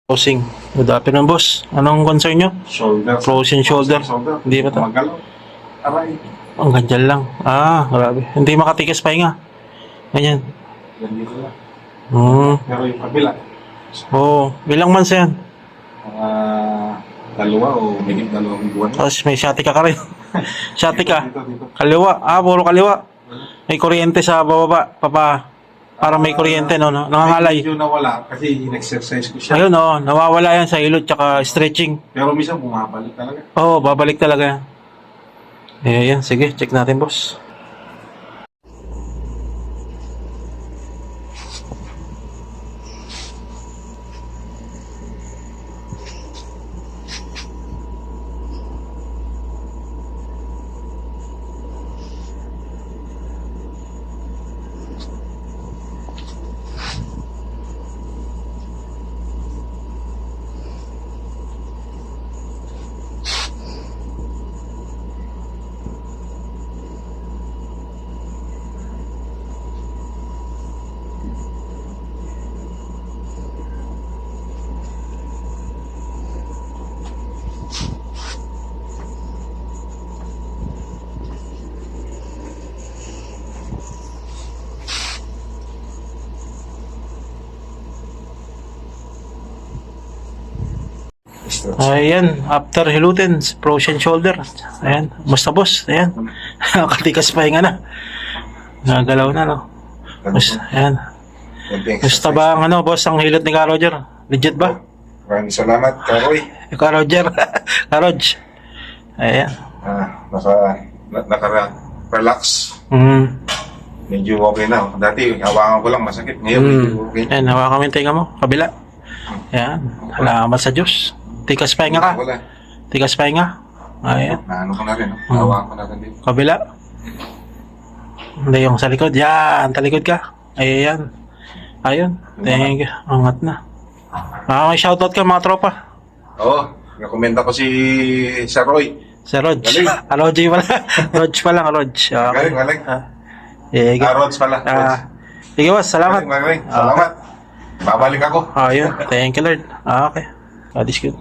Crossing. Good afternoon, boss. Anong concern nyo? Shoulder. Frozen shoulder. Hindi ba ito? Magalaw. Aray. Ang ganyan lang. Grabe. Hindi makatikas pahinga. Ganyan. Ganito lang. Pero yung kabila, Ilang months yan? mga dalawa o may dalawang buwan. Tapos may sciatica ka rin. Sciatica. Dito. Kaliwa. Puro kaliwa. May kuryente sa bababa. Para may kuryente, no? Nangangalay. Medyo nawala kasi in-exercise ko siya. Ayun, nawawala yan sa ilot tsaka stretching. Pero minsan bumabalik talaga. Babalik talaga yan. Yan. Sige, check natin, boss. Ayan, after hilutin, frozen shoulder. Ayan, basta boss. Ayan, katikas pahinga na. Nagalaw na, no? Ayan. Gusto ba ang boss, ang hilot ni Ka Roger? Legit ba? Maraming salamat, Karoy. Ka Roger. Ka Rog. Ayan. Naka-relax. Medyo okay na. Dati, hawakan ko lang masakit. Ngayon, medyo okay. Ayan, hawakan mo yung tinga mo. Kabila. Ayan, salamat sa Diyos. Tikas pahinga ka. Wala. Tikas pahinga. Ayan. Naano ko na rin. Hawakan ko na rin dito. Kabila. Hindi yung sa likod. Yan. Talikod ka. Ayan. Ayun. Thank you. Angat na. May shoutout ka mga tropa. Oo. Nakomenta ko si Sir Roy. Si Rog. Galing. Rog pala. Rog pa lang. Rog. Okay. Galing. Sige. Rods pala. Rods. Sige boss. Salamat. Galing. Salamat. Babalik ako. Ayun. Thank you Lord. Okay. God is good.